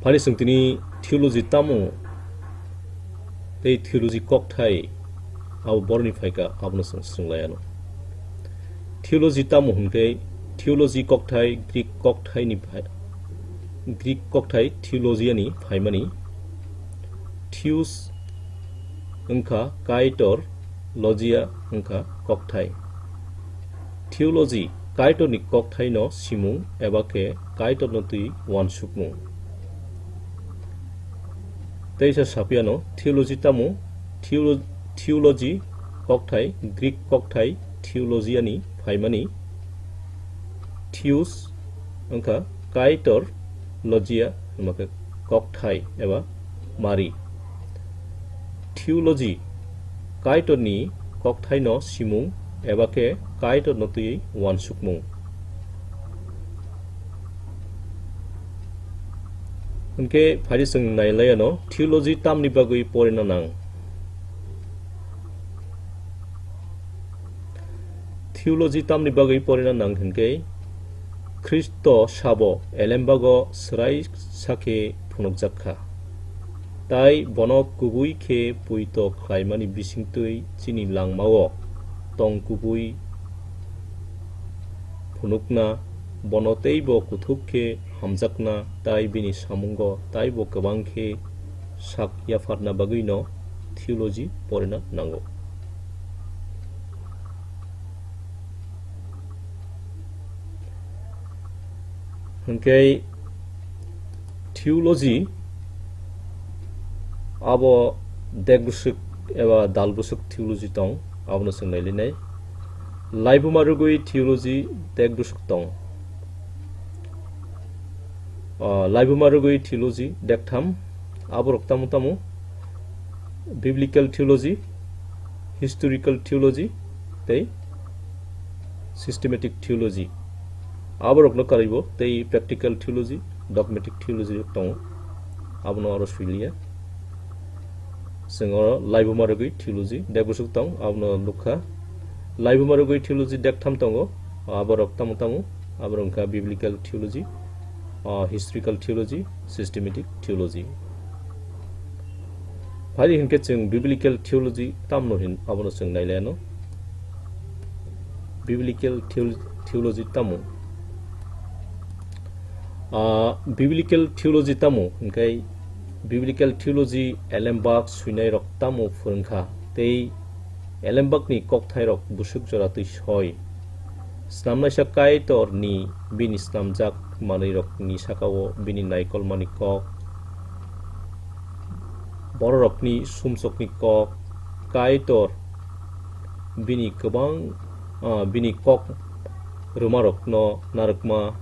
Phari sungtini theology tamu tei theology kokthai abo borni phaika abno sunglayano. Theology tamu hungke theology kokthai Greek kokthai theology ani phaimani theos engkha kaitor logia engkha kokthai. Theology kaitor ni kokthai no simung ebake kaitor no tui wansukmung. Teisa sapiano theology tamu theology kokthai Greek kokthai theology ani phaimani theos engkha kaitor logia engkha kokthai eba mari. Theology kaitor ni kokthai no simung ebake kaitor no tui wansukmung. Unke phari sung nailayano theology tamni bagui porina nang. Theology tamni bagui porina nang hunke Kristo sabo elembago serai sake phunukjakha. Tai bonok kubui ke puito khlaimani bisingtui chini langmao tong kubui phunukna bonoteibo kuthukke hamjakna tai bini samungo taibo kabangke sak yafarna baguino theology porina nango. Hunke theology abo degbusuk eba dalbusuk theology tong abno sungnailinai laibumarugui theology degbusuk tong. Laibumarugui theology dektham aborok tamu biblical theology, historical theology tei systematic theology. Aborok no karibo tei practical theology, dogmatic theology tong abno aro suilia. Singoro laibumarugui theology degbusuk tong abno lukha laibumarugui theology dektham tongo aborok tamu aborongka biblical theology, historical theology, systematic theology. Phari hinke chung biblical theology tamno hin abono chung nailayano. Biblical theology tamu biblical theology tamu hinkai biblical theology elembak suinai rok tamu phurungkha tei elembak ni kokthai rok busuk jora tui soi snamnaisa kaitor ni bini snamjak manui rok ni sakao bini naikol mani kok boro rok ni sumsok ni kok kaitor bini kobang bini kok ruma rok no narukma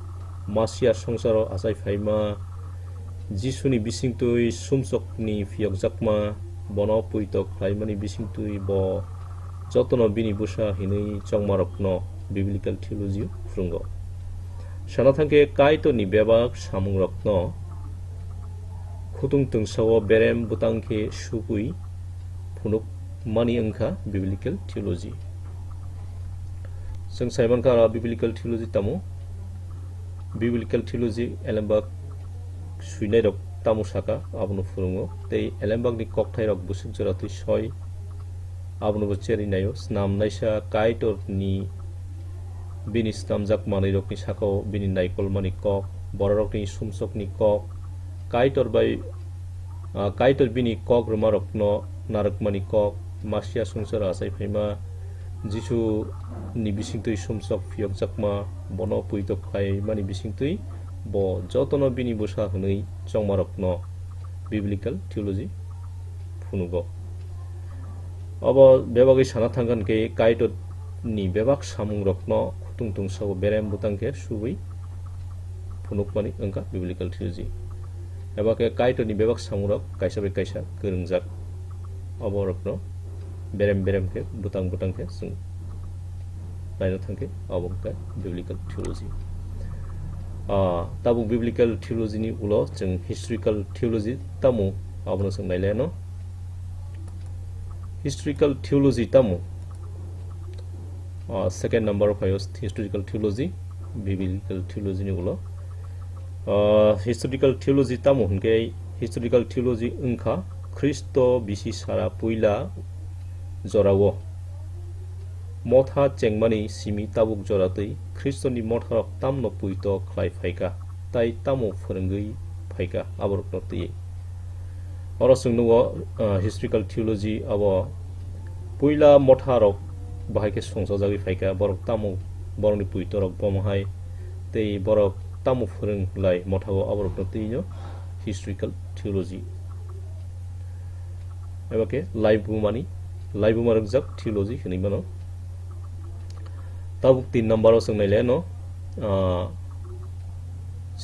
masia songsaro asai phaima Jisuni bisingtui sumsok ni phiyokjakma bono puito khlaimani bisingtui bo jotono bini busa hinui chongmarokno biblical theology frungo. Sanathangke kaito ni bebak samungrokno khutung tungsao berem butangke supui phunuk mani engkha biblical theology. Sung Simon Kara biblical theology tamu biblical theology elembak suinai rok tamu saka abno phurungo tei elembak ni kokthai rok busuk jora tui soi abno bo cheri nayo snam naisa kaitor ni bini snamjak manui rok ni sakao bini naikol mani kok boro rok ni sumsok ni kok kaitor bini kok ruma rok no narukmani kok masia sungsara asai phaima Jisu ni bisingtui sumsok phiyokjakma bono puito khlaimani bisingtui bo jotono bini busa hunui chongmarokno biblical theology phunugo. Abo bebagi sana thangkan ke kaito ni bebak samung rokno khutung tungsao berem butangke subui phunukmani engka biblical theology. Ebake kaito ni bebak samung rok kaisa be kaisa gurungjak abo rokno berem ke butang ke sung naino thangke abo ka biblical theology. Tabuk biblical theology ni ulo jeng historical theology tamu abono sung naileno. Historical theology tamu second number of historical theology biblical theology ni ulo historical theology तामो हनके historical theology उनखा Christ बिसि सारा पुइला जरावो मथा चेंगमानी Simi Tabuk जरातै ख्रिस्टनि मथा तामनो पुइतो ख्लाय फाइका ताई तामो फोरोंगै फाइका आबरक नतयै और जोंनो हिस्टोरिकल थियोलॉजी अब पुइला मथा रक बाहायके संसा जागै फाइका बरक तामो बरनि पुइतो रक बमहाय तै बरक तामो फोरोंलाय मथाव आबरक नतैनो हिस्टोरिकल थियोलॉजी एबाके लाइव मारक जाक थियोलॉजी खनि मानो ताबुक 3 नम्बर सोंनायले न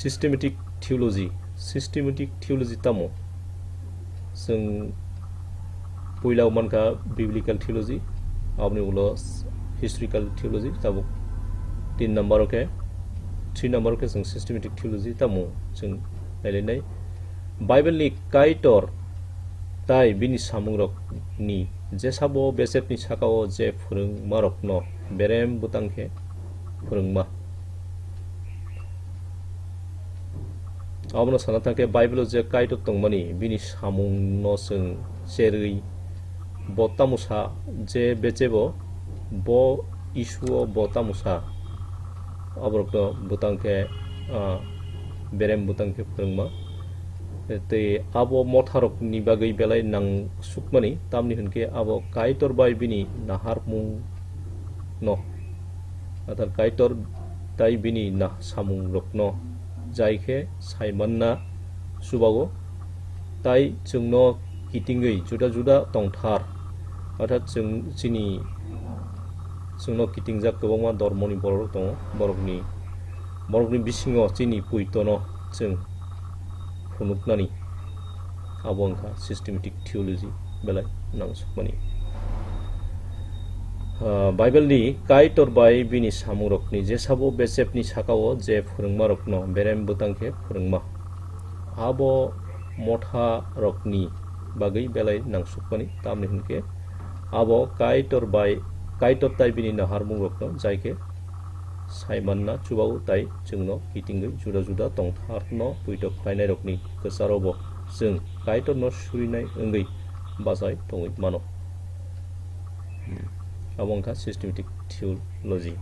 सिस्टेमेटिक थियोलॉजी तामो जों पुइलाव मानका बिब्लिकल थियोलॉजी आबनि उलो हिस्टोरिकल थियोलॉजी ताबुक 3 नम्बर के 3 नम्बर के जों सिस्टेमेटिक थियोलॉजी तामो जों नायलायनाय बाइबेलनि काइटर ताई बिनि सामुंरकनि जेसाबो बेसेबनि साकाव जे फोरों मारकनो बेरेम बुतांखे फोरोंमा आबनो साना थांखे बाइबेल जे काइटर तंमानि बिनि सामुंनो जों जेरै बतामुसा जे बेचेबो बो इसुओ बतामुसा आबरक बुतांखे बेरेम बुतांखे फोरोंमा ते आबो मथारकनि बागै बेलाय नां सुकमानि तामनि हनके आबो काइटर बाय बिनि नाहार मुं न अर्थात काइटर ताई बिनि ना सामुं रकनो जायखे साइमानना सुबागो ताई जोंनो किटिंगै जुदा जुदा तंथार अर्थात जोंनो किटिं जा गोबां धर्मनि बरक दङ बरकनि बिसिङाव जोंनि पुइतनो जों फुनुकनानि आबोंखा सिस्टेमेटिक थियोलॉजी बेलाय नांसुकमानि बाइबेलनि काइटर बाय बिनि सामुरकनि जेसाबो बेसेबनि साकावो जे फोरोंमारकनो बेरेम बुतांखे फोरोंमा आबो मथा रकनि बागै बेलाय नांसुकमानि तामनि हनके आबो काइटर ताई बिनि नाहार मुंरकनो जायके साइमानना चुबाव ताई जोंनो किटिंगै जुदा जुदा तंथारनो पुइतो खायनाय रकनि गोसारावबो जों काइटरनो सुरिनाय ओंगै बाजाय दङै मानो आबोंखा सिस्टेमेटिक थियोलॉजी